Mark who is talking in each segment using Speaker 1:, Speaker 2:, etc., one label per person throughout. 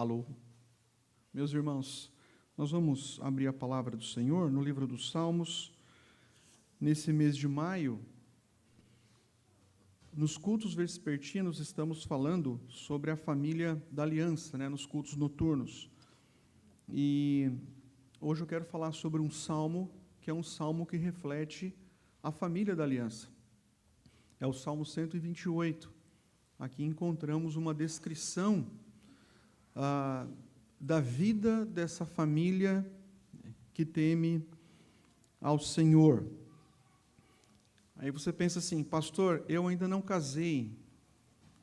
Speaker 1: Alô? Meus irmãos, nós vamos abrir a palavra do Senhor no livro dos Salmos. Nesse mês de maio, nos cultos vespertinos, estamos falando sobre a família da aliança, nos cultos noturnos. E hoje eu quero falar sobre um salmo, que é um salmo que reflete a família da aliança. É o Salmo 128. Aqui encontramos uma descrição da vida dessa família que teme ao Senhor. Aí você pensa assim, pastor, eu ainda não casei.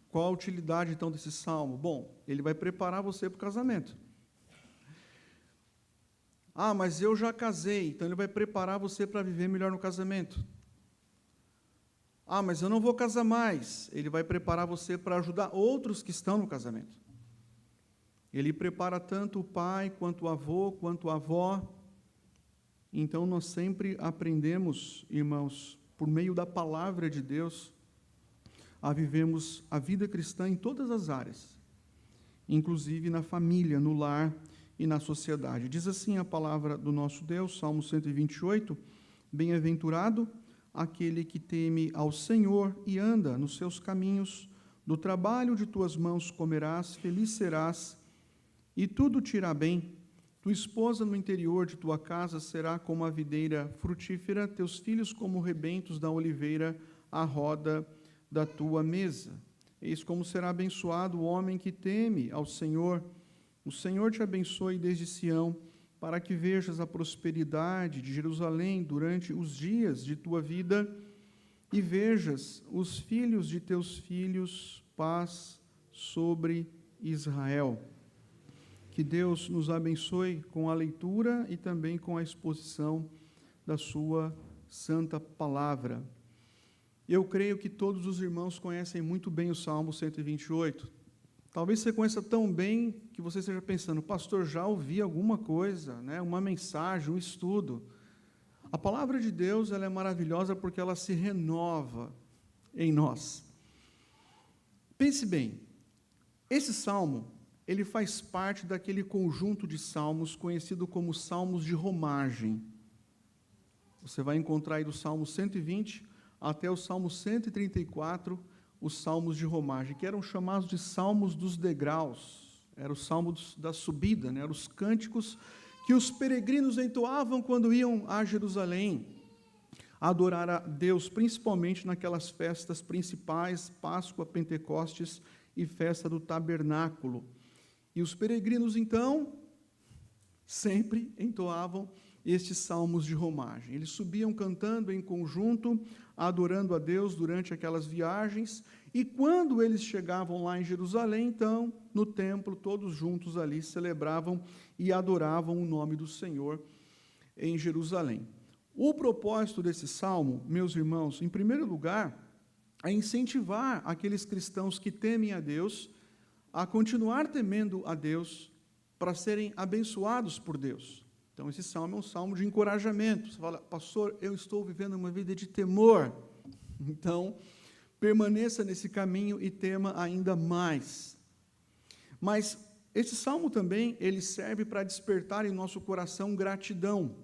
Speaker 1: Qual a utilidade, então, desse salmo? Bom, ele vai preparar você para o casamento. Ah, mas eu já casei, então ele vai preparar você para viver melhor no casamento. Ah, mas eu não vou casar mais. Ele vai preparar você para ajudar outros que estão no casamento. Ele prepara tanto o pai, quanto o avô, quanto a avó. Então, nós sempre aprendemos, irmãos, por meio da palavra de Deus, a vivermos a vida cristã em todas as áreas, inclusive na família, no lar e na sociedade. Diz assim a palavra do nosso Deus, Salmo 128, bem-aventurado aquele que teme ao Senhor e anda nos seus caminhos, do trabalho de tuas mãos comerás, feliz serás, e tudo te irá bem. Tua esposa no interior de tua casa será como a videira frutífera, teus filhos como rebentos da oliveira à roda da tua mesa. Eis como será abençoado o homem que teme ao Senhor. O Senhor te abençoe desde Sião, para que vejas a prosperidade de Jerusalém durante os dias de tua vida e vejas os filhos de teus filhos, paz sobre Israel. Que Deus nos abençoe com a leitura e também com a exposição da sua santa palavra. Eu creio que todos os irmãos conhecem muito bem o Salmo 128. Talvez você conheça tão bem que você esteja pensando, pastor, já ouvi alguma coisa, uma mensagem, um estudo. A palavra de Deus, ela é maravilhosa porque ela se renova em nós. Pense bem, esse salmo, ele faz parte daquele conjunto de salmos conhecido como salmos de romagem. Você vai encontrar aí do Salmo 120 até o Salmo 134, os salmos de romagem, que eram chamados de salmos dos degraus. Era o salmo da subida, eram os cânticos que os peregrinos entoavam quando iam a Jerusalém adorar a Deus, principalmente naquelas festas principais, Páscoa, Pentecostes e festa do tabernáculo. E os peregrinos, então, sempre entoavam estes salmos de romagem. Eles subiam cantando em conjunto, adorando a Deus durante aquelas viagens, e quando eles chegavam lá em Jerusalém, então, no templo, todos juntos ali celebravam e adoravam o nome do Senhor em Jerusalém. O propósito desse salmo, meus irmãos, em primeiro lugar, é incentivar aqueles cristãos que temem a Deus a continuar temendo a Deus para serem abençoados por Deus. Então, esse salmo é um salmo de encorajamento. Você fala, pastor, eu estou vivendo uma vida de temor. Então, permaneça nesse caminho e tema ainda mais. Mas esse salmo também, ele serve para despertar em nosso coração gratidão.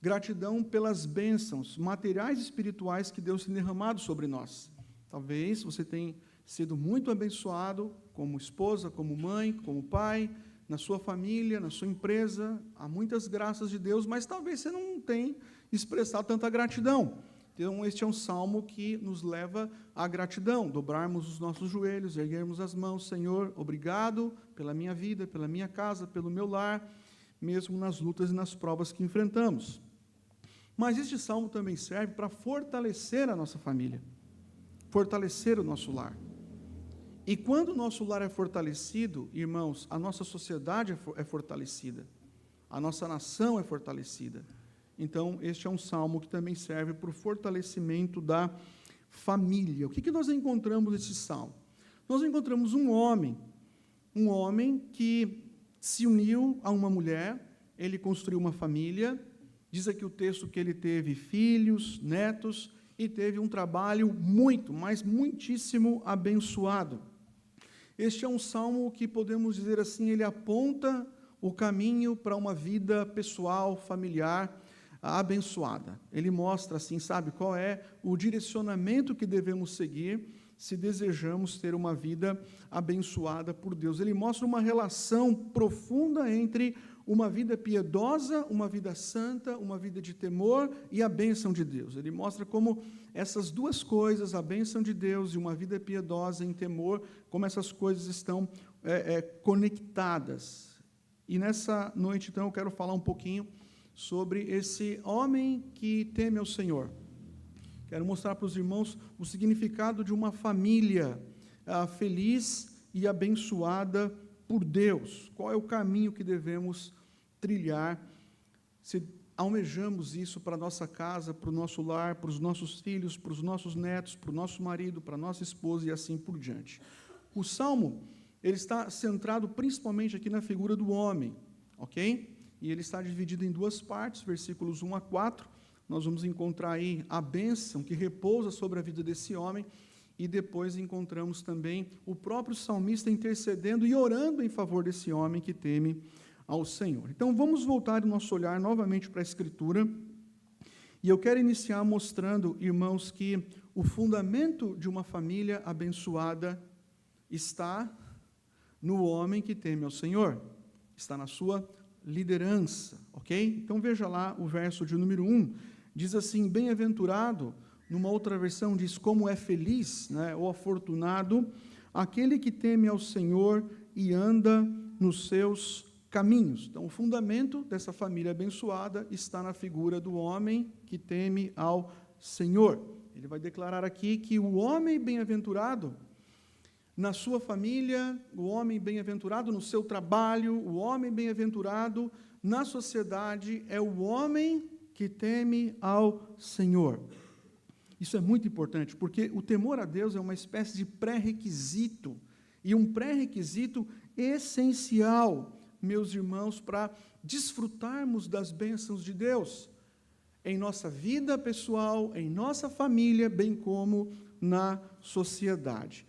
Speaker 1: Gratidão pelas bênçãos materiais e espirituais que Deus tem derramado sobre nós. Talvez você tenha sido muito abençoado como esposa, como mãe, como pai, na sua família, na sua empresa, há muitas graças de Deus, mas talvez você não tenha expressado tanta gratidão. Então, este é um salmo que nos leva à gratidão, dobrarmos os nossos joelhos, erguermos as mãos, Senhor, obrigado pela minha vida, pela minha casa, pelo meu lar, mesmo nas lutas e nas provas que enfrentamos. Mas este salmo também serve para fortalecer a nossa família, fortalecer o nosso lar. E quando o nosso lar é fortalecido, irmãos, a nossa sociedade é fortalecida, a nossa nação é fortalecida. Então, este é um salmo que também serve para o fortalecimento da família. O que nós encontramos nesse salmo? Nós encontramos um homem que se uniu a uma mulher, ele construiu uma família, diz aqui o texto que ele teve filhos, netos, e teve um trabalho muito, mas muitíssimo abençoado. Este é um salmo que podemos dizer assim, ele aponta o caminho para uma vida pessoal, familiar, abençoada. Ele mostra assim, sabe, qual é o direcionamento que devemos seguir se desejamos ter uma vida abençoada por Deus. Ele mostra uma relação profunda entre uma vida piedosa, uma vida santa, uma vida de temor e a bênção de Deus. Ele mostra como essas duas coisas, a bênção de Deus e uma vida piedosa em temor, como essas coisas estão conectadas. E nessa noite, então, eu quero falar um pouquinho sobre esse homem que teme ao Senhor. Quero mostrar para os irmãos o significado de uma família feliz e abençoada por Deus. Qual é o caminho que devemos trilhar se almejamos isso para a nossa casa, para o nosso lar, para os nossos filhos, para os nossos netos, para o nosso marido, para a nossa esposa e assim por diante. O Salmo, ele está centrado principalmente aqui na figura do homem, ok? E ele está dividido em duas partes, versículos 1 a 4, nós vamos encontrar aí a bênção que repousa sobre a vida desse homem, e depois encontramos também o próprio salmista intercedendo e orando em favor desse homem que teme ao Senhor. Então, vamos voltar o nosso olhar novamente para a Escritura, e eu quero iniciar mostrando, irmãos, que o fundamento de uma família abençoada está no homem que teme ao Senhor, está na sua liderança, ok? Então, veja lá o verso de número 1, diz assim, bem-aventurado, numa outra versão diz, como é feliz, né, ou afortunado, aquele que teme ao Senhor e anda nos seus caminhos. Então, o fundamento dessa família abençoada está na figura do homem que teme ao Senhor. Ele vai declarar aqui que o homem bem-aventurado, na sua família, o homem bem-aventurado no seu trabalho, o homem bem-aventurado na sociedade, é o homem que teme ao Senhor. Isso é muito importante, porque o temor a Deus é uma espécie de pré-requisito, e um pré-requisito essencial, meus irmãos, para desfrutarmos das bênçãos de Deus, em nossa vida pessoal, em nossa família, bem como na sociedade.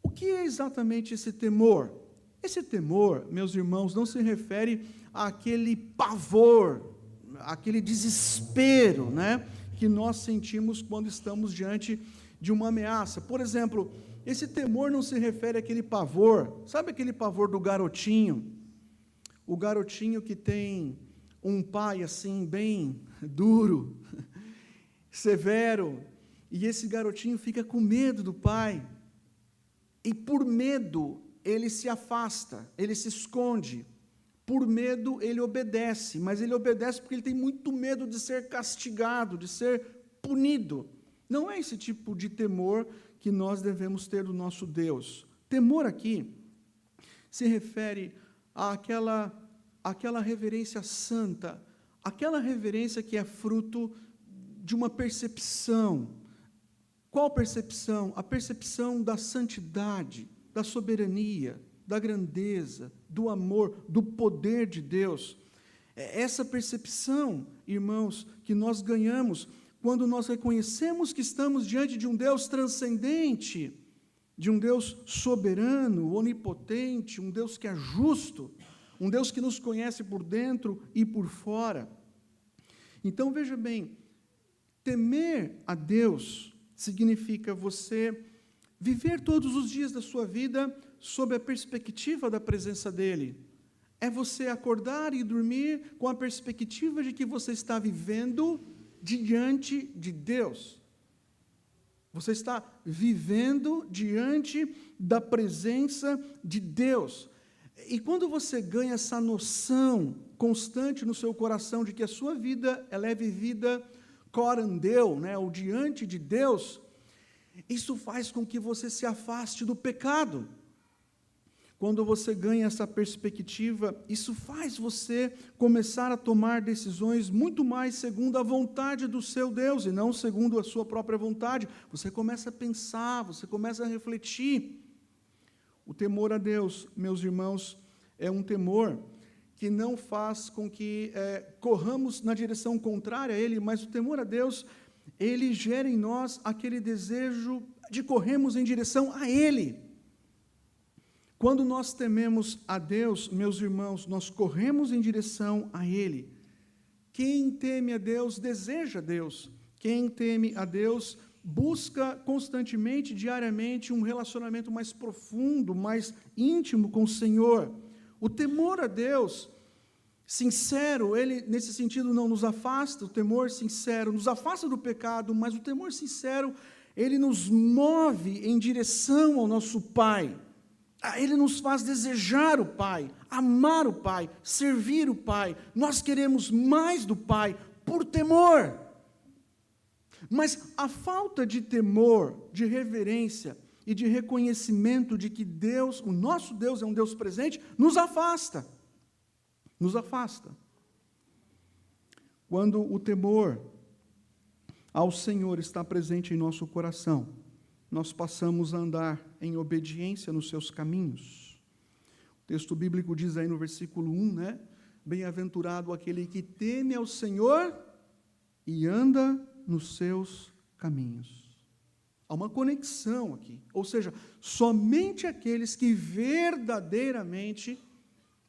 Speaker 1: O que é exatamente esse temor? Esse temor, meus irmãos, não se refere àquele pavor, aquele desespero, né, que nós sentimos quando estamos diante de uma ameaça. Por exemplo, esse temor não se refere àquele pavor, sabe aquele pavor do garotinho? O garotinho que tem um pai assim, bem duro, severo, e esse garotinho fica com medo do pai, e por medo ele se afasta, ele se esconde. Por medo, ele obedece, mas ele obedece porque ele tem muito medo de ser castigado, de ser punido. Não é esse tipo de temor que nós devemos ter do nosso Deus. Temor aqui se refere àquela reverência santa, aquela reverência que é fruto de uma percepção. Qual percepção? A percepção da santidade, da soberania, da grandeza, do amor, do poder de Deus. É essa percepção, irmãos, que nós ganhamos quando nós reconhecemos que estamos diante de um Deus transcendente, de um Deus soberano, onipotente, um Deus que é justo, um Deus que nos conhece por dentro e por fora. Então, veja bem, temer a Deus significa você viver todos os dias da sua vida sob a perspectiva da presença dEle. É você acordar e dormir com a perspectiva de que você está vivendo diante de Deus. Você está vivendo diante da presença de Deus. E quando você ganha essa noção constante no seu coração de que a sua vida ela é vivida corandeu, né, ou diante de Deus, isso faz com que você se afaste do pecado. Quando você ganha essa perspectiva, isso faz você começar a tomar decisões muito mais segundo a vontade do seu Deus, e não segundo a sua própria vontade. Você começa a pensar, você começa a refletir. O temor a Deus, meus irmãos, é um temor que não faz com que corramos na direção contrária a Ele, mas o temor a Deus, ele gera em nós aquele desejo de corrermos em direção a Ele. Quando nós tememos a Deus, meus irmãos, nós corremos em direção a Ele. Quem teme a Deus, deseja Deus. Quem teme a Deus, busca constantemente, diariamente, um relacionamento mais profundo, mais íntimo com o Senhor. O temor a Deus, sincero, ele, nesse sentido, não nos afasta, o temor sincero nos afasta do pecado, mas o temor sincero, ele nos move em direção ao nosso Pai. Ele nos faz desejar o Pai, amar o Pai, servir o Pai. Nós queremos mais do Pai por temor. Mas a falta de temor, de reverência e de reconhecimento de que Deus, o nosso Deus é um Deus presente, nos afasta. Nos afasta. Quando o temor ao Senhor está presente em nosso coração, nós passamos a andar em obediência nos seus caminhos. O texto bíblico diz aí no versículo 1, né? Bem-aventurado aquele que teme ao Senhor e anda nos seus caminhos. Há uma conexão aqui, ou seja, somente aqueles que verdadeiramente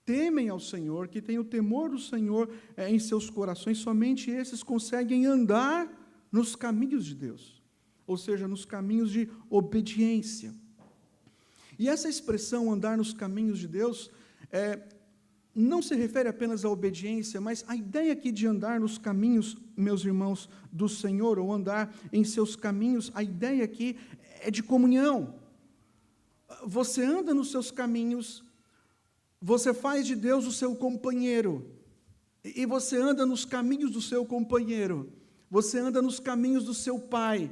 Speaker 1: temem ao Senhor, que têm o temor do Senhor em seus corações, somente esses conseguem andar nos caminhos de Deus. Ou seja, nos caminhos de obediência. E essa expressão, andar nos caminhos de Deus, não se refere apenas à obediência, mas a ideia aqui de andar nos caminhos, meus irmãos, do Senhor, ou andar em seus caminhos, a ideia aqui é de comunhão. Você anda nos seus caminhos, você faz de Deus o seu companheiro, e você anda nos caminhos do seu companheiro, você anda nos caminhos do seu Pai.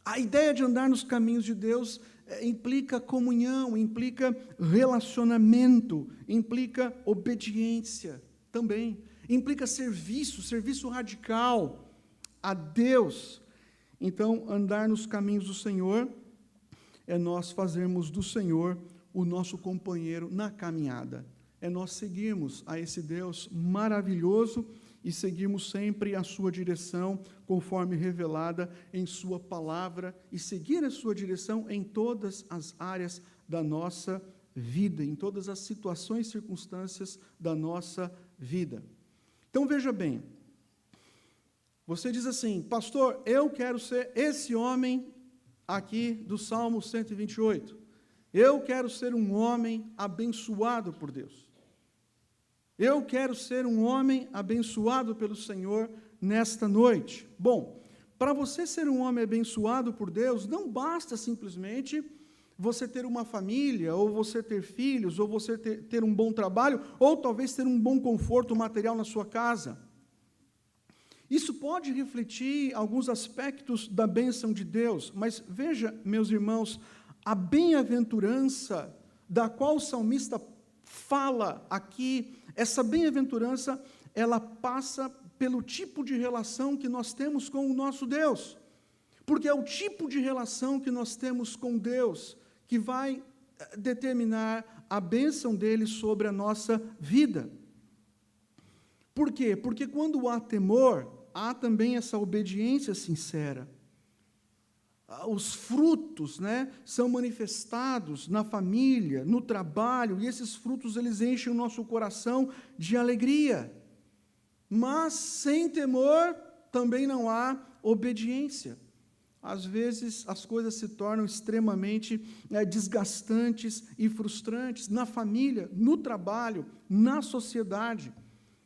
Speaker 1: A ideia de andar nos caminhos de Deus implica comunhão, implica relacionamento, implica obediência também, implica serviço radical a Deus. Então, andar nos caminhos do Senhor é nós fazermos do Senhor o nosso companheiro na caminhada, é nós seguirmos a esse Deus maravilhoso e seguirmos sempre a sua direção, conforme revelada em sua palavra, e seguir a sua direção em todas as áreas da nossa vida, em todas as situações e circunstâncias da nossa vida. Então, veja bem, você diz assim, pastor, eu quero ser esse homem aqui do Salmo 128. Eu quero ser um homem abençoado por Deus. Eu quero ser um homem abençoado pelo Senhor nesta noite. Bom, para você ser um homem abençoado por Deus, não basta simplesmente você ter uma família, ou você ter filhos, ou você ter um bom trabalho, ou talvez ter um bom conforto material na sua casa. Isso pode refletir alguns aspectos da bênção de Deus, mas veja, meus irmãos, a bem-aventurança da qual o salmista fala aqui, essa bem-aventurança, ela passa pelo tipo de relação que nós temos com o nosso Deus. Porque é o tipo de relação que nós temos com Deus que vai determinar a bênção dele sobre a nossa vida. Por quê? Porque quando há temor, há também essa obediência sincera. Os frutos, são manifestados na família, no trabalho, e esses frutos eles enchem o nosso coração de alegria. Mas sem temor também não há obediência. Às vezes as coisas se tornam extremamente desgastantes e frustrantes na família, no trabalho, na sociedade.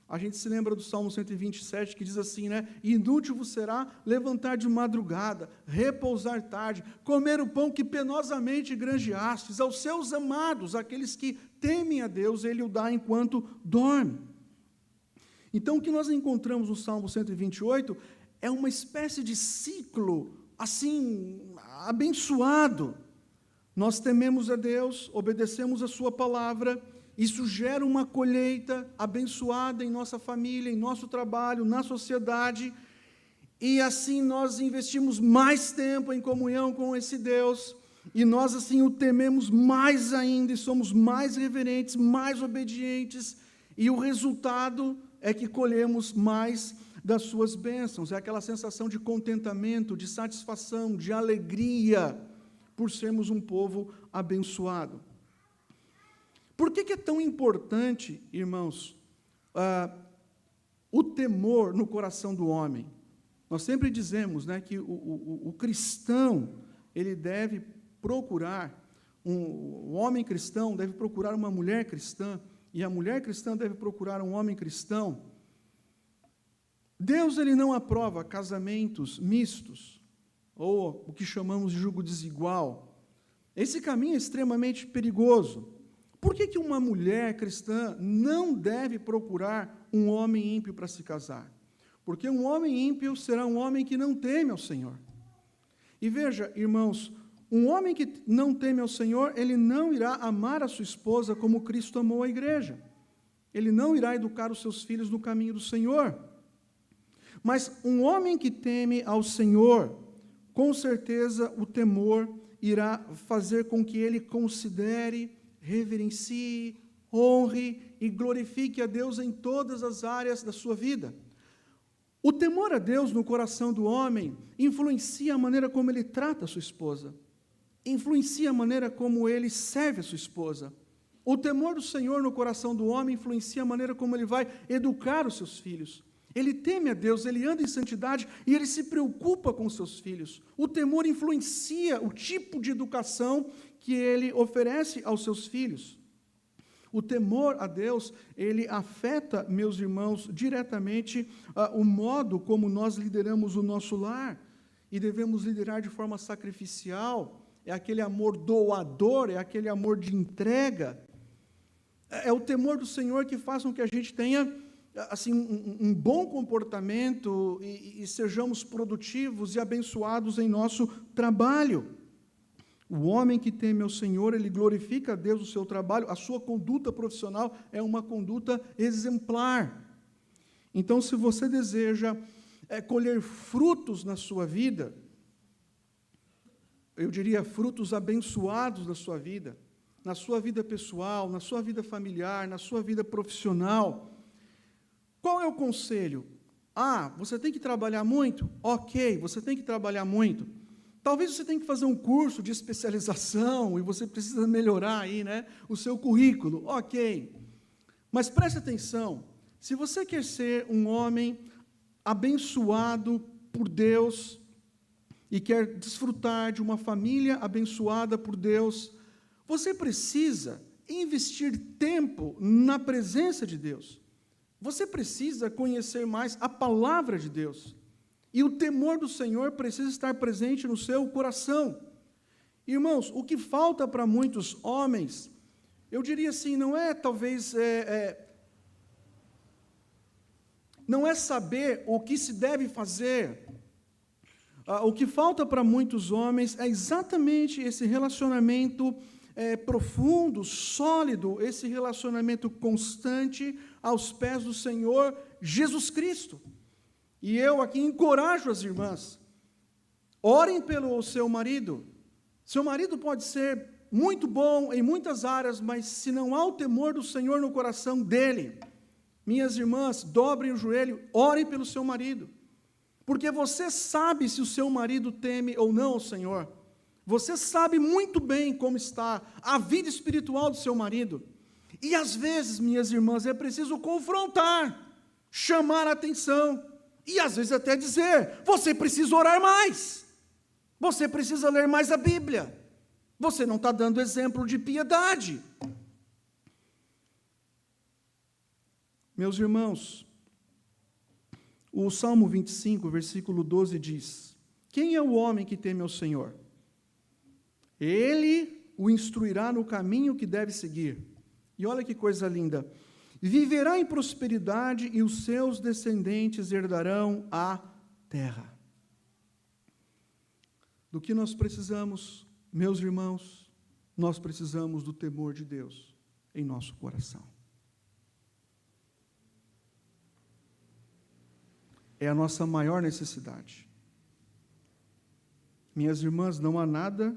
Speaker 1: A gente se lembra do Salmo 127, que diz assim, inútil vos será levantar de madrugada, repousar tarde, comer o pão que penosamente granjeastes, aos seus amados, aqueles que temem a Deus, Ele o dá enquanto dorme. Então, o que nós encontramos no Salmo 128 é uma espécie de ciclo, assim, abençoado. Nós tememos a Deus, obedecemos a sua palavra. Isso gera uma colheita abençoada em nossa família, em nosso trabalho, na sociedade, e assim nós investimos mais tempo em comunhão com esse Deus, e nós assim o tememos mais ainda, e somos mais reverentes, mais obedientes, e o resultado é que colhemos mais das suas bênçãos, é aquela sensação de contentamento, de satisfação, de alegria, por sermos um povo abençoado. Por que é tão importante, irmãos, o temor no coração do homem? Nós sempre dizemos, né, que o cristão, ele deve procurar, o homem cristão deve procurar uma mulher cristã, e a mulher cristã deve procurar um homem cristão. Deus, ele não aprova casamentos mistos, ou o que chamamos de julgo desigual. Esse caminho é extremamente perigoso. Por que uma mulher cristã não deve procurar um homem ímpio para se casar? Porque um homem ímpio será um homem que não teme ao Senhor. E veja, irmãos, um homem que não teme ao Senhor, ele não irá amar a sua esposa como Cristo amou a igreja. Ele não irá educar os seus filhos no caminho do Senhor. Mas um homem que teme ao Senhor, com certeza o temor irá fazer com que ele considere, reverencie, honre e glorifique a Deus em todas as áreas da sua vida. O temor a Deus no coração do homem influencia a maneira como ele trata a sua esposa, influencia a maneira como ele serve a sua esposa. O temor do Senhor no coração do homem influencia a maneira como ele vai educar os seus filhos. Ele teme a Deus, ele anda em santidade e ele se preocupa com os seus filhos. O temor influencia o tipo de educação que ele oferece aos seus filhos. O temor a Deus, ele afeta, meus irmãos, diretamente o modo como nós lideramos o nosso lar. E devemos liderar de forma sacrificial. É aquele amor doador, é aquele amor de entrega. É o temor do Senhor que faz com que a gente tenha assim, um bom comportamento e sejamos produtivos e abençoados em nosso trabalho. O homem que teme ao Senhor, ele glorifica a Deus no seu trabalho, a sua conduta profissional é uma conduta exemplar. Então, se você deseja colher frutos na sua vida, eu diria frutos abençoados na sua vida pessoal, na sua vida familiar, na sua vida profissional, qual é o conselho? Você tem que trabalhar muito? Ok, você tem que trabalhar muito. Talvez você tenha que fazer um curso de especialização e você precisa melhorar aí, né, o seu currículo. Ok. Mas preste atenção, se você quer ser um homem abençoado por Deus e quer desfrutar de uma família abençoada por Deus, você precisa investir tempo na presença de Deus. Você precisa conhecer mais a palavra de Deus. E o temor do Senhor precisa estar presente no seu coração. Irmãos, o que falta para muitos homens, eu diria assim, não é talvez, não é saber o que se deve fazer. O que falta para muitos homens é exatamente esse relacionamento profundo, sólido, esse relacionamento constante aos pés do Senhor Jesus Cristo. E eu aqui encorajo as irmãs, orem pelo seu marido. Seu marido pode ser muito bom em muitas áreas, mas se não há o temor do Senhor no coração dele, minhas irmãs, dobrem o joelho, orem pelo seu marido. Porque você sabe se o seu marido teme ou não o Senhor. Você sabe muito bem como está a vida espiritual do seu marido. E às vezes, minhas irmãs, é preciso confrontar, chamar a atenção. E às vezes até dizer, você precisa orar mais. Você precisa ler mais a Bíblia. Você não está dando exemplo de piedade. Meus irmãos, o Salmo 25, versículo 12 diz, quem é o homem que teme ao Senhor? Ele o instruirá no caminho que deve seguir. E olha que coisa linda. Viverá em prosperidade e os seus descendentes herdarão a terra. Do que nós precisamos, meus irmãos? Nós precisamos do temor de Deus em nosso coração. É a nossa maior necessidade. Minhas irmãs, não há nada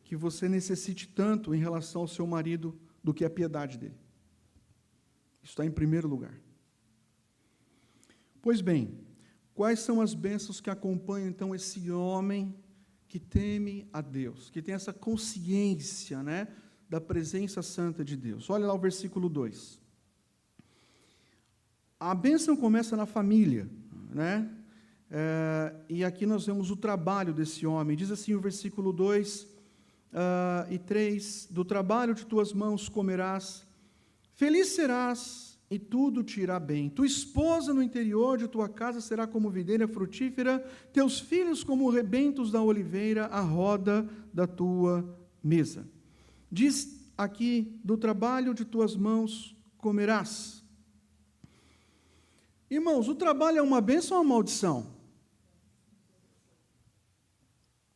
Speaker 1: que você necessite tanto em relação ao seu marido do que a piedade dele. Isso está em primeiro lugar. Pois bem, quais são as bênçãos que acompanham, então, esse homem que teme a Deus, que tem essa consciência, né, da presença santa de Deus. Olha lá o versículo 2. A bênção começa na família, né? E aqui nós vemos o trabalho desse homem. Diz assim o versículo 2 e 3, do trabalho de tuas mãos comerás, feliz serás e tudo te irá bem. Tua esposa no interior de tua casa será como videira frutífera, teus filhos como rebentos da oliveira, à roda da tua mesa. Diz aqui, do trabalho de tuas mãos comerás. Irmãos, o trabalho é uma bênção ou uma maldição?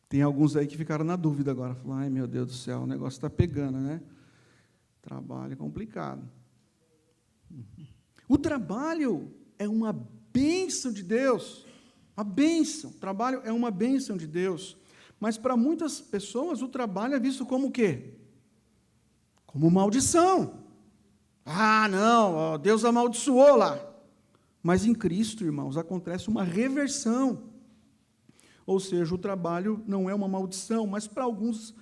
Speaker 1: Tem alguns aí que ficaram na dúvida agora. Falaram, ai meu Deus do céu, o negócio está pegando, né? Trabalho é complicado. O trabalho é uma bênção de Deus. A bênção. O trabalho é uma bênção de Deus. Mas para muitas pessoas o trabalho é visto como o quê? Como maldição. Ah, não, Deus amaldiçoou lá. Mas em Cristo, irmãos, acontece uma reversão. Ou seja, o trabalho não é uma maldição, mas para alguns,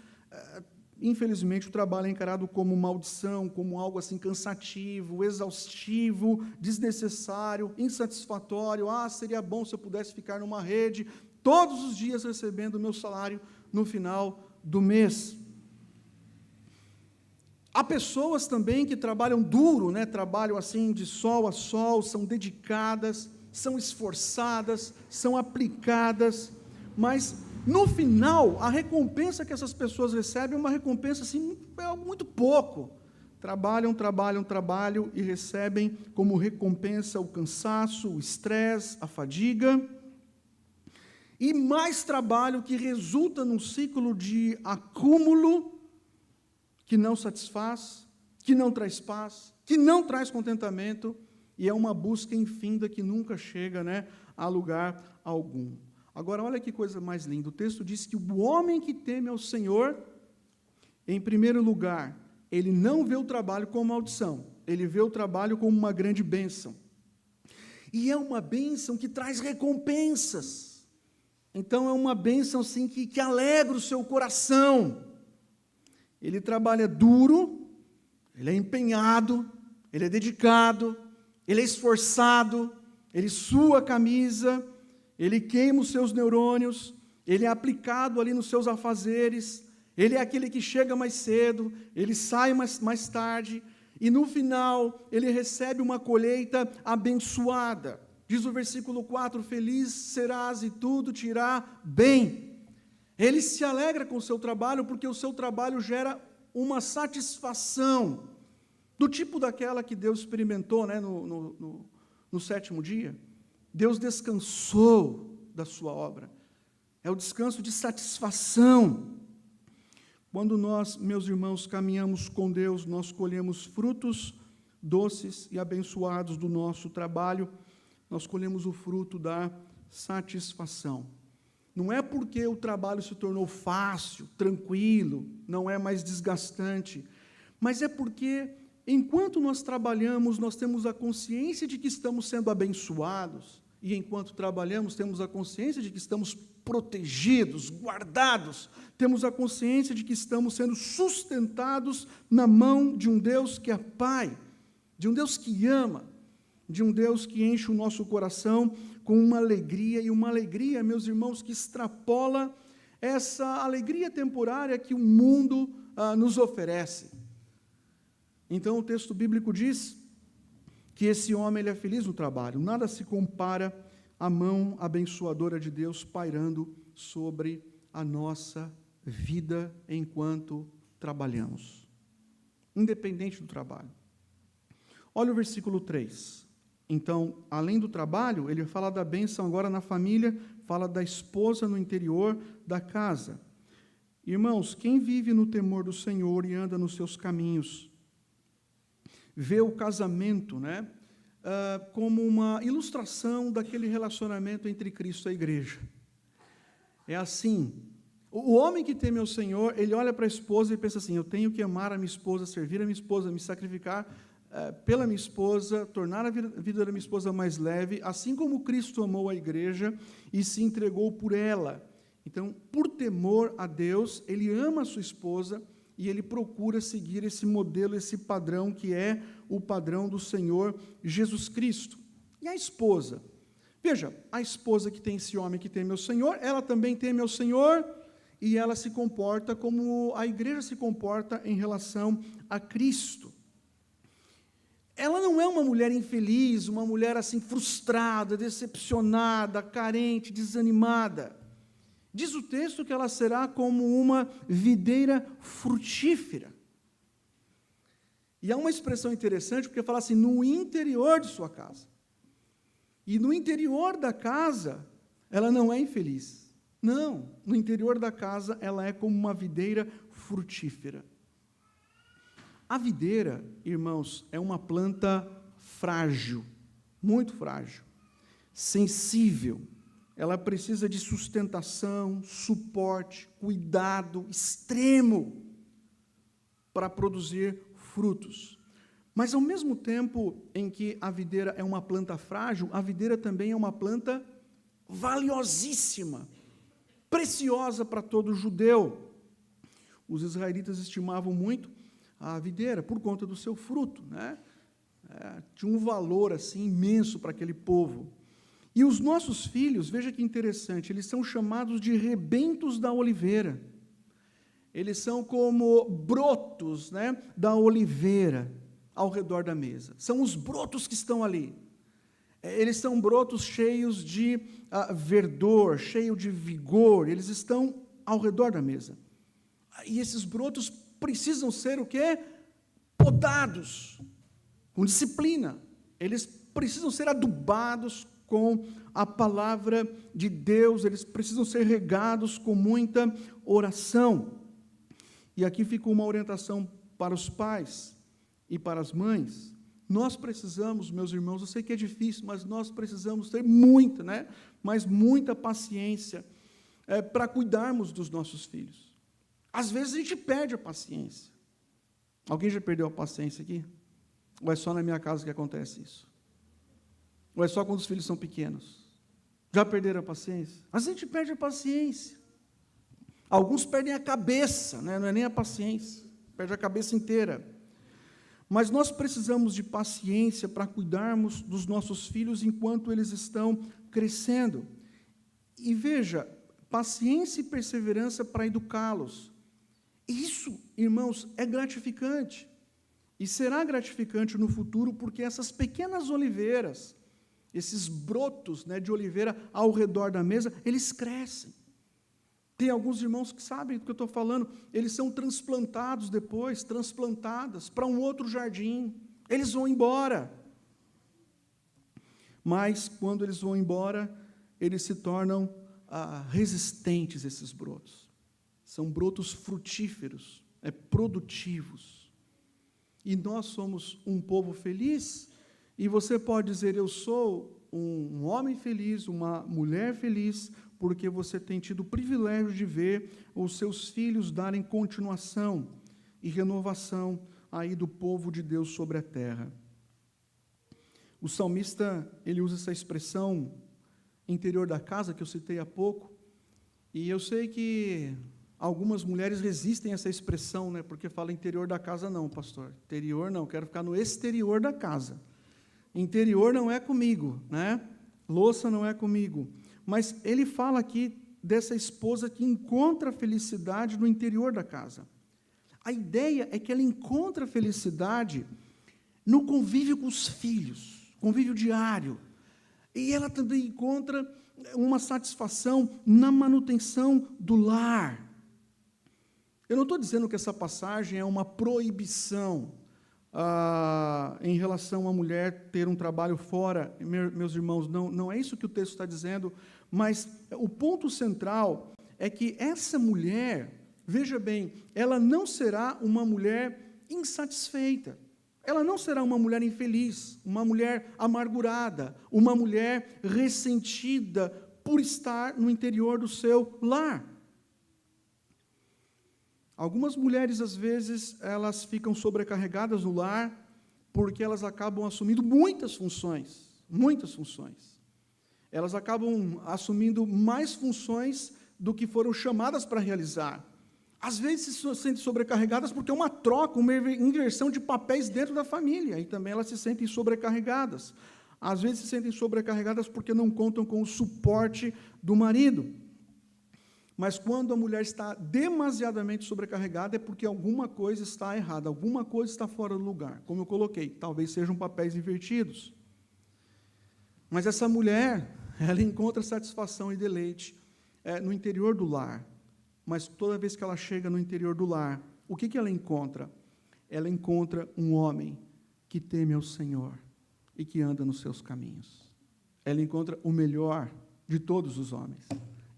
Speaker 1: infelizmente, o trabalho é encarado como maldição, como algo assim cansativo, exaustivo, desnecessário, insatisfatório. Ah, seria bom se eu pudesse ficar numa rede todos os dias recebendo o meu salário no final do mês. Há pessoas também que trabalham duro, né? Trabalham assim de sol a sol, são dedicadas, são esforçadas, são aplicadas, mas no final a recompensa que essas pessoas recebem é uma recompensa assim, é muito pouco. Trabalham e recebem como recompensa o cansaço, o estresse, a fadiga, e mais trabalho que resulta num ciclo de acúmulo que não satisfaz, que não traz paz, que não traz contentamento, e é uma busca infinda que nunca chega, né, a lugar algum. Agora, olha que coisa mais linda, o texto diz que o homem que teme ao Senhor, em primeiro lugar, ele não vê o trabalho como maldição, ele vê o trabalho como uma grande bênção. E é uma bênção que traz recompensas. Então, é uma bênção assim, que alegra o seu coração. Ele trabalha duro, ele é empenhado, ele é dedicado, ele é esforçado, ele sua a camisa, ele queima os seus neurônios, ele é aplicado ali nos seus afazeres, ele é aquele que chega mais cedo, ele sai mais tarde, e no final ele recebe uma colheita abençoada. Diz o versículo 4, feliz serás e tudo te irá bem. Ele se alegra com o seu trabalho, porque o seu trabalho gera uma satisfação, do tipo daquela que Deus experimentou, né, no sétimo dia. Deus descansou da sua obra. É o descanso de satisfação. Quando nós, meus irmãos, caminhamos com Deus, nós colhemos frutos doces e abençoados do nosso trabalho, nós colhemos o fruto da satisfação. Não é porque o trabalho se tornou fácil, tranquilo, não é mais desgastante, mas é porque, enquanto nós trabalhamos, nós temos a consciência de que estamos sendo abençoados, e enquanto trabalhamos, temos a consciência de que estamos protegidos, guardados, temos a consciência de que estamos sendo sustentados na mão de um Deus que é Pai, de um Deus que ama, de um Deus que enche o nosso coração com uma alegria, e uma alegria, meus irmãos, que extrapola essa alegria temporária que o mundo nos oferece. Então, o texto bíblico diz que esse homem ele é feliz no trabalho, nada se compara à mão abençoadora de Deus pairando sobre a nossa vida enquanto trabalhamos, independente do trabalho. Olha o versículo 3. Então, além do trabalho, ele fala da bênção agora na família, fala da esposa no interior da casa. Irmãos, quem vive no temor do Senhor e anda nos seus caminhos, vê o casamento, né, como uma ilustração daquele relacionamento entre Cristo e a igreja. É assim, o homem que teme ao Senhor, ele olha para a esposa e pensa assim, eu tenho que amar a minha esposa, servir a minha esposa, me sacrificar pela minha esposa, tornar a vida da minha esposa mais leve, assim como Cristo amou a igreja e se entregou por ela. Então, por temor a Deus, ele ama a sua esposa e ele procura seguir esse modelo, esse padrão que é o padrão do Senhor Jesus Cristo. E a esposa? Veja, a esposa que tem esse homem que teme ao Senhor, ela também teme ao Senhor, e ela se comporta como a igreja se comporta em relação a Cristo. Ela não é uma mulher infeliz, uma mulher assim frustrada, decepcionada, carente, desanimada. Diz o texto que ela será como uma videira frutífera. E há uma expressão interessante, porque fala assim, no interior de sua casa. E no interior da casa, ela não é infeliz. Não, no interior da casa, ela é como uma videira frutífera. A videira, irmãos, é uma planta frágil, muito frágil, sensível. Ela precisa de sustentação, suporte, cuidado extremo para produzir frutos. Mas, ao mesmo tempo em que a videira é uma planta frágil, a videira também é uma planta valiosíssima, preciosa para todo judeu. Os israelitas estimavam muito a videira por conta do seu fruto, né? Tinha um valor assim imenso para aquele povo. E os nossos filhos, veja que interessante, eles são chamados de rebentos da oliveira. Eles são como brotos, né, da oliveira ao redor da mesa. São os brotos que estão ali. Eles são brotos cheios de verdor, cheios de vigor. Eles estão ao redor da mesa. E esses brotos precisam ser o quê? Podados, com disciplina. Eles precisam ser adubados com a palavra de Deus, eles precisam ser regados com muita oração. E aqui fica uma orientação para os pais e para as mães. Nós precisamos, meus irmãos, eu sei que é difícil, mas nós precisamos ter muita, né? Mas muita paciência para cuidarmos dos nossos filhos. Às vezes a gente perde a paciência. Alguém já perdeu a paciência aqui? Ou é só na minha casa que acontece isso? Ou é só quando os filhos são pequenos? Já perderam a paciência? Às vezes a gente perde a paciência. Alguns perdem a cabeça, né? Não é nem a paciência, perde a cabeça inteira. Mas nós precisamos de paciência para cuidarmos dos nossos filhos enquanto eles estão crescendo. E veja, paciência e perseverança para educá-los. Isso, irmãos, é gratificante. E será gratificante no futuro, porque essas pequenas oliveiras, esses brotos, né, de oliveira ao redor da mesa, eles crescem. Tem alguns irmãos que sabem do que eu estou falando, eles são transplantados depois, transplantadas para um outro jardim, eles vão embora. Mas, quando eles vão embora, eles se tornam resistentes, esses brotos. São brotos frutíferos, produtivos. E nós somos um povo feliz, e você pode dizer, eu sou um homem feliz, uma mulher feliz, porque você tem tido o privilégio de ver os seus filhos darem continuação e renovação aí do povo de Deus sobre a terra. O salmista, ele usa essa expressão interior da casa, que eu citei há pouco, e eu sei que algumas mulheres resistem a essa expressão, né, porque fala interior da casa não, pastor. Interior não, quero ficar no exterior da casa. Interior não é comigo, né? Louça não é comigo. Mas ele fala aqui dessa esposa que encontra felicidade no interior da casa. A ideia é que ela encontra felicidade no convívio com os filhos, convívio diário. E ela também encontra uma satisfação na manutenção do lar. Eu não estou dizendo que essa passagem é uma proibição em relação à mulher ter um trabalho fora, meus irmãos, não é isso que o texto está dizendo, mas o ponto central é que essa mulher, veja bem, ela não será uma mulher insatisfeita, ela não será uma mulher infeliz, uma mulher amargurada, uma mulher ressentida por estar no interior do seu lar. Algumas mulheres, às vezes, elas ficam sobrecarregadas no lar, porque elas acabam assumindo muitas funções. Elas acabam assumindo mais funções do que foram chamadas para realizar. Às vezes se sentem sobrecarregadas porque é uma troca, uma inversão de papéis dentro da família, e também elas se sentem sobrecarregadas. Às vezes se sentem sobrecarregadas porque não contam com o suporte do marido. Mas quando a mulher está demasiadamente sobrecarregada, é porque alguma coisa está errada, alguma coisa está fora do lugar. Como eu coloquei, talvez sejam papéis invertidos. Mas essa mulher, ela encontra satisfação e deleite no interior do lar. Mas toda vez que ela chega no interior do lar, o que ela encontra? Ela encontra um homem que teme ao Senhor e que anda nos seus caminhos. Ela encontra o melhor de todos os homens.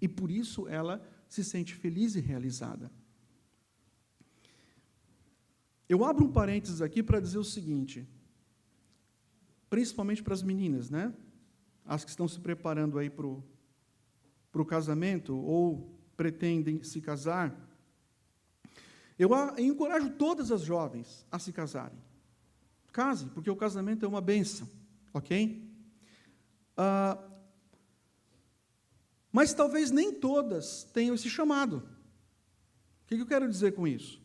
Speaker 1: E por isso ela se sente feliz e realizada. Eu abro um parênteses aqui para dizer o seguinte, principalmente para as meninas, né? As que estão se preparando aí para o casamento ou pretendem se casar. Eu encorajo todas as jovens a se casarem. Case, porque o casamento é uma bênção, ok? Mas talvez nem todas tenham esse chamado. O que eu quero dizer com isso?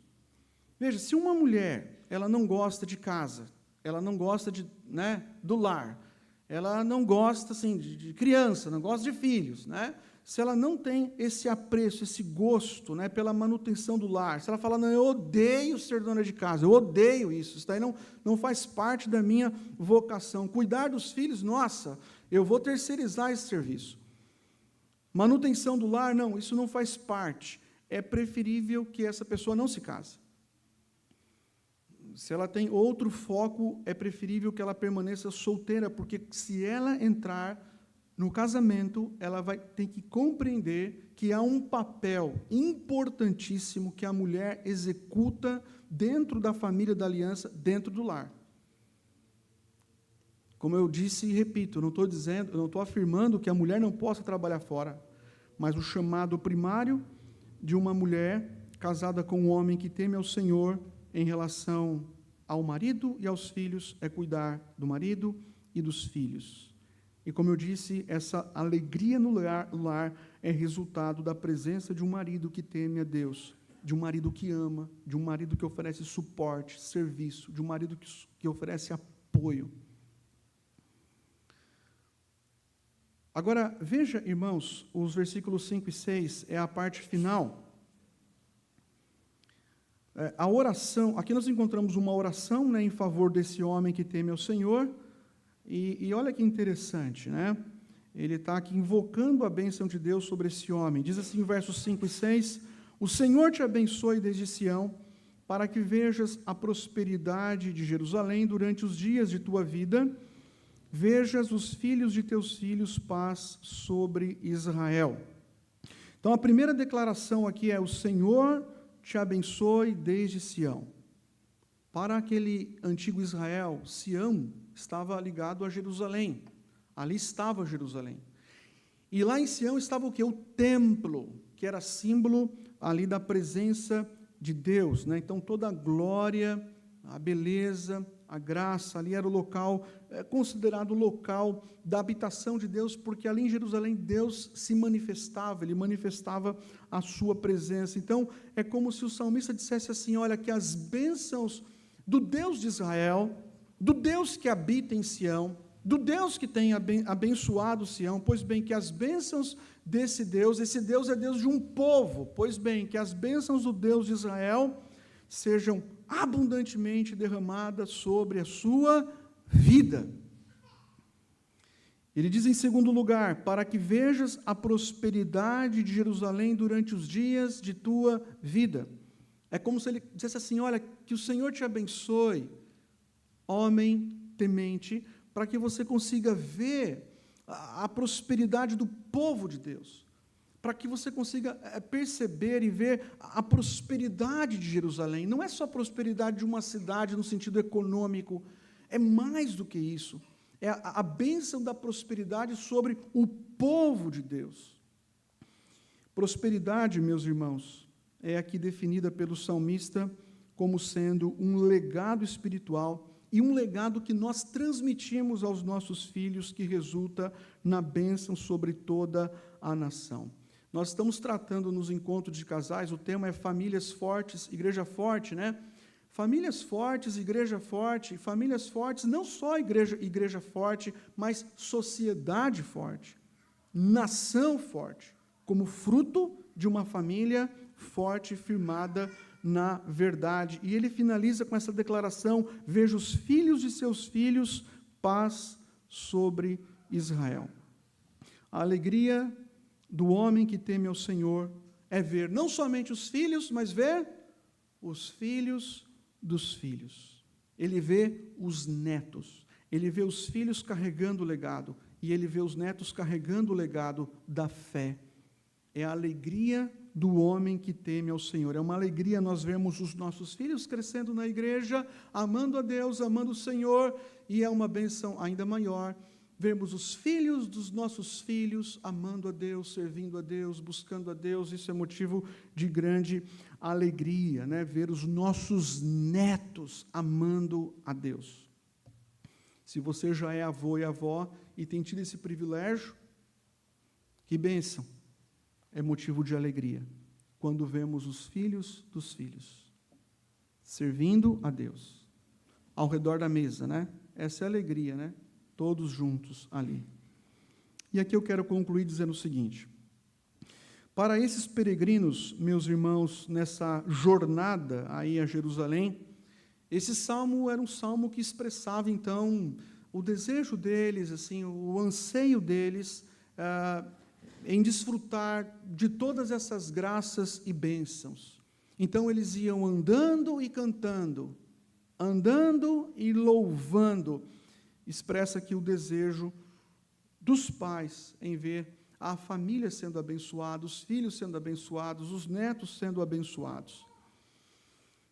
Speaker 1: Veja, se uma mulher, ela não gosta de casa, ela não gosta do lar, ela não gosta assim, de criança, não gosta de filhos, né? Se ela não tem esse apreço, esse gosto, né, pela manutenção do lar, se ela fala, não, eu odeio ser dona de casa, eu odeio isso daí não faz parte da minha vocação. Cuidar dos filhos, nossa, eu vou terceirizar esse serviço. Manutenção do lar, não, isso não faz parte. É preferível que essa pessoa não se case. Se ela tem outro foco, é preferível que ela permaneça solteira, porque se ela entrar no casamento, ela vai ter que compreender que há um papel importantíssimo que a mulher executa dentro da família da aliança, dentro do lar. Como eu disse e repito, eu não estou afirmando que a mulher não possa trabalhar fora, mas o chamado primário de uma mulher casada com um homem que teme ao Senhor em relação ao marido e aos filhos é cuidar do marido e dos filhos. E como eu disse, essa alegria no lar é resultado da presença de um marido que teme a Deus, de um marido que ama, de um marido que oferece suporte, serviço, de um marido que oferece apoio. Agora, veja, irmãos, os versículos 5 e 6 é a parte final. A oração, aqui nós encontramos uma oração, né, em favor desse homem que teme ao Senhor, e olha que interessante, né? Ele está aqui invocando a bênção de Deus sobre esse homem. Diz assim, versos 5 e 6, o Senhor te abençoe desde Sião, para que vejas a prosperidade de Jerusalém durante os dias de tua vida, vejas os filhos de teus filhos, paz sobre Israel. Então, a primeira declaração aqui é, o Senhor te abençoe desde Sião. Para aquele antigo Israel, Sião estava ligado a Jerusalém. Ali estava Jerusalém. E lá em Sião estava o quê? O templo, que era símbolo ali da presença de Deus, né? Então, toda a glória, a beleza, a graça, ali era o local, considerado o local da habitação de Deus, porque ali em Jerusalém Deus se manifestava, Ele manifestava a sua presença. Então, é como se o salmista dissesse assim, olha, que as bênçãos do Deus de Israel, do Deus que habita em Sião, do Deus que tem abençoado Sião, pois bem, que as bênçãos desse Deus, esse Deus é Deus de um povo, pois bem, que as bênçãos do Deus de Israel sejam abundantemente derramadas sobre a sua vida. Ele diz em segundo lugar, para que vejas a prosperidade de Jerusalém durante os dias de tua vida. É como se ele dissesse assim, olha, que o Senhor te abençoe, homem temente, para que você consiga ver a prosperidade do povo de Deus, para que você consiga perceber e ver a prosperidade de Jerusalém. Não é só a prosperidade de uma cidade no sentido econômico, é mais do que isso. É a bênção da prosperidade sobre o povo de Deus. Prosperidade, meus irmãos, é aqui definida pelo salmista como sendo um legado espiritual e um legado que nós transmitimos aos nossos filhos, que resulta na bênção sobre toda a nação. Nós estamos tratando nos encontros de casais, o tema é famílias fortes, igreja forte, né? Famílias fortes, igreja forte, famílias fortes, não só igreja forte, mas sociedade forte, nação forte, como fruto de uma família forte, firmada na verdade. E ele finaliza com essa declaração: veja os filhos de seus filhos, paz sobre Israel. A alegria do homem que teme ao Senhor é ver não somente os filhos, mas ver os filhos dos filhos. Ele vê os netos, ele vê os filhos carregando o legado, e ele vê os netos carregando o legado da fé. É a alegria do homem que teme ao Senhor. É uma alegria nós vermos os nossos filhos crescendo na igreja, amando a Deus, amando o Senhor, e é uma bênção ainda maior vermos os filhos dos nossos filhos amando a Deus, servindo a Deus, buscando a Deus. Isso é motivo de grande alegria, né? Ver os nossos netos amando a Deus. Se você já é avô e avó e tem tido esse privilégio, que bênção! É motivo de alegria quando vemos os filhos dos filhos servindo a Deus ao redor da mesa, né? Essa é a alegria, né? Todos juntos ali. E aqui eu quero concluir dizendo o seguinte: para esses peregrinos, meus irmãos, nessa jornada aí a Jerusalém, esse salmo era um salmo que expressava, então, o desejo deles, assim, o anseio deles em desfrutar de todas essas graças e bênçãos. Então, eles iam andando e cantando, andando e louvando. Expressa aqui o desejo dos pais em ver a família sendo abençoada, os filhos sendo abençoados, os netos sendo abençoados.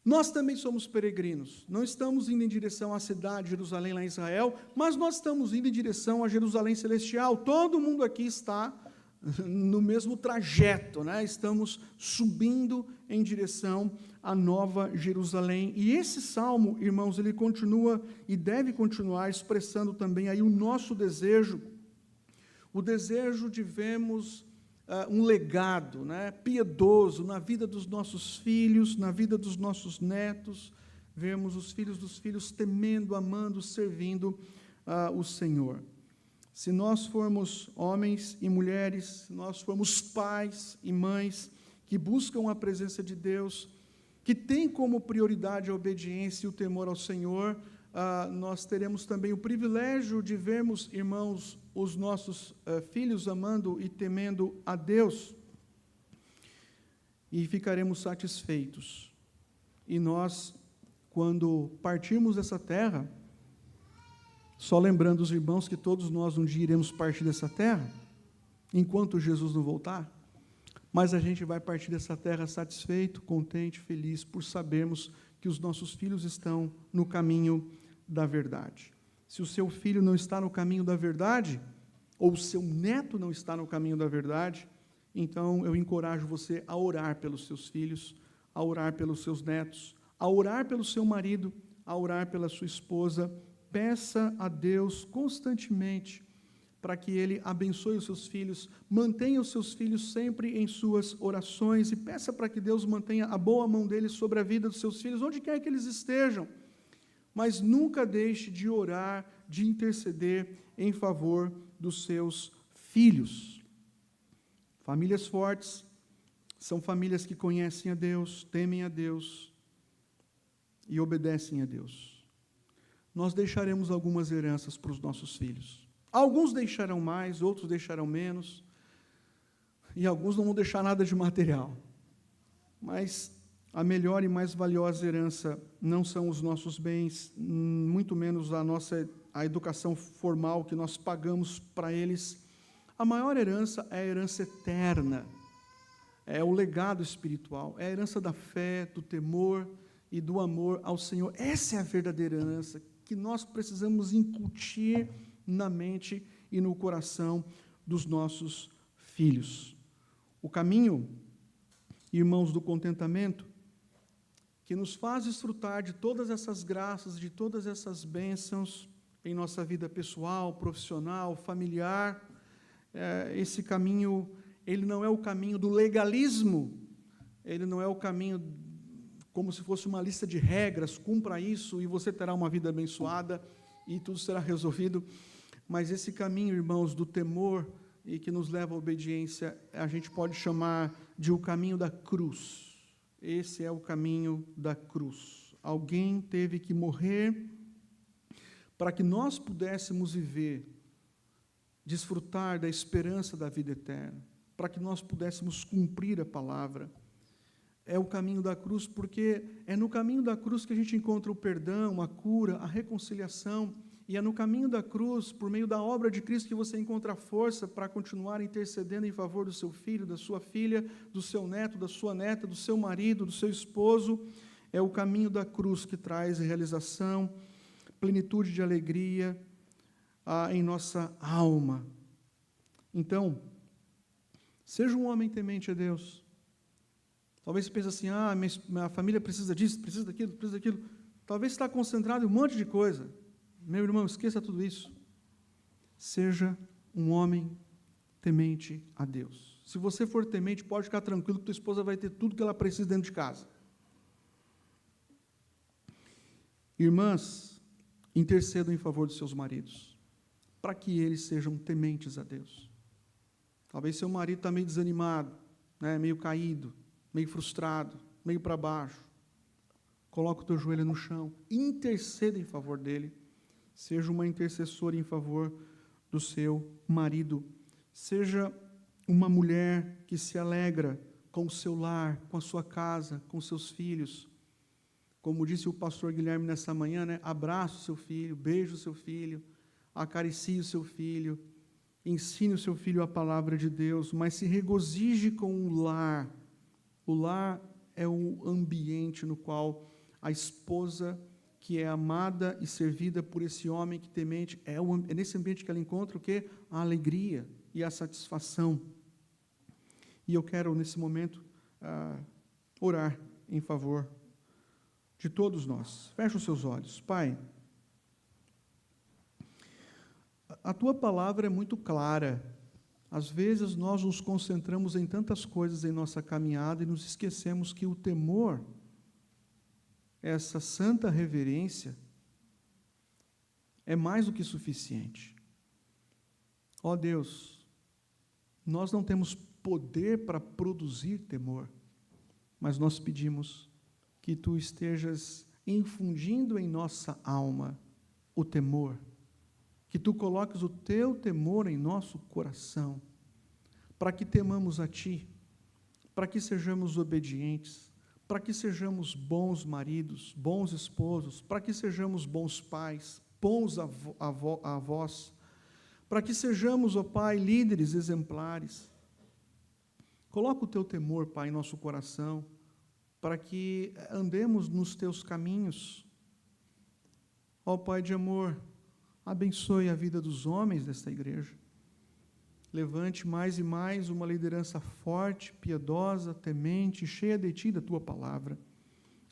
Speaker 1: Nós também somos peregrinos, não estamos indo em direção à cidade de Jerusalém, lá em Israel, mas nós estamos indo em direção a Jerusalém Celestial. Todo mundo aqui está no mesmo trajeto, né? Estamos subindo em direção à Nova Jerusalém. E esse salmo, irmãos, ele continua e deve continuar expressando também aí o nosso desejo, o desejo de vermos um legado, né, piedoso na vida dos nossos filhos, na vida dos nossos netos, vemos os filhos dos filhos temendo, amando, servindo o Senhor. Se nós formos homens e mulheres, se nós formos pais e mães que buscam a presença de Deus, que têm como prioridade a obediência e o temor ao Senhor, nós teremos também o privilégio de vermos, irmãos, os nossos filhos amando e temendo a Deus, e ficaremos satisfeitos. E nós, quando partirmos dessa terra, só lembrando os irmãos que todos nós um dia iremos partir dessa terra, enquanto Jesus não voltar, mas a gente vai partir dessa terra satisfeito, contente, feliz, por sabermos que os nossos filhos estão no caminho da verdade. Se o seu filho não está no caminho da verdade, ou o seu neto não está no caminho da verdade, então eu encorajo você a orar pelos seus filhos, a orar pelos seus netos, a orar pelo seu marido, a orar pela sua esposa. Peça a Deus constantemente para que Ele abençoe os seus filhos, mantenha os seus filhos sempre em suas orações, e peça para que Deus mantenha a boa mão dele sobre a vida dos seus filhos, onde quer que eles estejam. Mas nunca deixe de orar, de interceder em favor dos seus filhos. Famílias fortes são famílias que conhecem a Deus, temem a Deus e obedecem a Deus. Nós deixaremos algumas heranças para os nossos filhos. Alguns deixarão mais, outros deixarão menos, e alguns não vão deixar nada de material. Mas a melhor e mais valiosa herança não são os nossos bens, muito menos a educação formal que nós pagamos para eles. A maior herança é a herança eterna, é o legado espiritual, é a herança da fé, do temor e do amor ao Senhor. Essa é a verdadeira herança que nós precisamos incutir na mente e no coração dos nossos filhos. O caminho, irmãos, do contentamento, que nos faz desfrutar de todas essas graças, de todas essas bênçãos em nossa vida pessoal, profissional, familiar, esse caminho ele não é o caminho do legalismo, ele não é o caminho como se fosse uma lista de regras, cumpra isso e você terá uma vida abençoada e tudo será resolvido. Mas esse caminho, irmãos, do temor e que nos leva à obediência, a gente pode chamar de o caminho da cruz. Esse é o caminho da cruz. Alguém teve que morrer para que nós pudéssemos viver, desfrutar da esperança da vida eterna, para que nós pudéssemos cumprir a palavra. É o caminho da cruz, porque é no caminho da cruz que a gente encontra o perdão, a cura, a reconciliação, e é no caminho da cruz, por meio da obra de Cristo, que você encontra força para continuar intercedendo em favor do seu filho, da sua filha, do seu neto, da sua neta, do seu marido, do seu esposo. É o caminho da cruz que traz realização, plenitude de alegria em nossa alma. Então, seja um homem temente a Deus. Talvez você pense assim, minha família precisa disso, precisa daquilo. Talvez você está concentrado em um monte de coisa. Meu irmão, esqueça tudo isso. Seja um homem temente a Deus. Se você for temente, pode ficar tranquilo que tua esposa vai ter tudo que ela precisa dentro de casa. Irmãs, intercedam em favor dos seus maridos, para que eles sejam tementes a Deus. Talvez seu marido está meio desanimado, meio caído, meio frustrado, meio para baixo. Coloca o teu joelho no chão, interceda em favor dele, seja uma intercessora em favor do seu marido, seja uma mulher que se alegra com o seu lar, com a sua casa, com seus filhos. Como disse o pastor Guilherme nessa manhã, abraça o seu filho, beija o seu filho, acaricie o seu filho, ensine o seu filho a palavra de Deus, mas se regozije com o lar. O lar é o ambiente no qual a esposa que é amada e servida por esse homem que temente, é nesse ambiente que ela encontra o quê? A alegria e a satisfação. E eu quero, nesse momento, orar em favor de todos nós. Feche os seus olhos. Pai, a Tua palavra é muito clara. Às vezes nós nos concentramos em tantas coisas em nossa caminhada e nos esquecemos que o temor, essa santa reverência, é mais do que suficiente. Ó Deus, nós não temos poder para produzir temor, mas nós pedimos que Tu estejas infundindo em nossa alma o temor, que Tu coloques o Teu temor em nosso coração, para que temamos a Ti, para que sejamos obedientes, para que sejamos bons maridos, bons esposos, para que sejamos bons pais, bons avós, para que sejamos, ó Pai, líderes exemplares. Coloca o Teu temor, Pai, em nosso coração, para que andemos nos Teus caminhos. Ó Pai de amor, abençoe a vida dos homens desta igreja. Levante mais e mais uma liderança forte, piedosa, temente, cheia de Ti, da Tua palavra.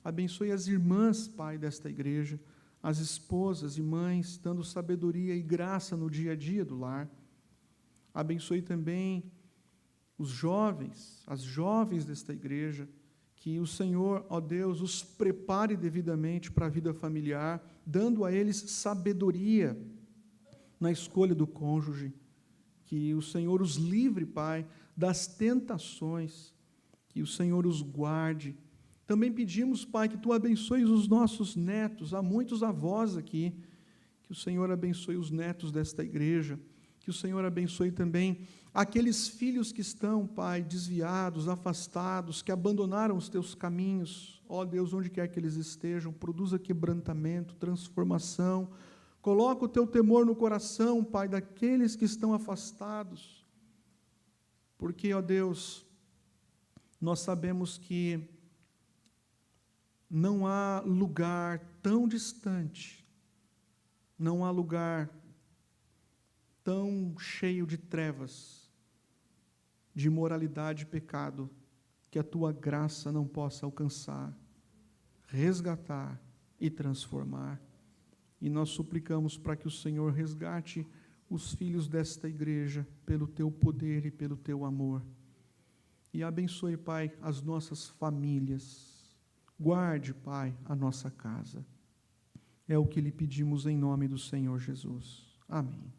Speaker 1: Abençoe as irmãs, Pai, desta igreja, as esposas e mães, dando sabedoria e graça no dia a dia do lar. Abençoe também os jovens, as jovens desta igreja, que o Senhor, ó Deus, os prepare devidamente para a vida familiar, dando a eles sabedoria na escolha do cônjuge. Que o Senhor os livre, Pai, das tentações, que o Senhor os guarde. Também pedimos, Pai, que Tu abençoes os nossos netos, há muitos avós aqui, que o Senhor abençoe os netos desta igreja, que o Senhor abençoe também aqueles filhos que estão, Pai, desviados, afastados, que abandonaram os Teus caminhos. Ó Deus, onde quer que eles estejam, produza quebrantamento, transformação. Coloca o Teu temor no coração, Pai, daqueles que estão afastados. Porque, ó Deus, nós sabemos que não há lugar tão distante, não há lugar tão cheio de trevas, de imoralidade e pecado, que a Tua graça não possa alcançar, resgatar e transformar. E nós suplicamos para que o Senhor resgate os filhos desta igreja pelo Teu poder e pelo Teu amor. E abençoe, Pai, as nossas famílias. Guarde, Pai, a nossa casa. É o que lhe pedimos em nome do Senhor Jesus. Amém.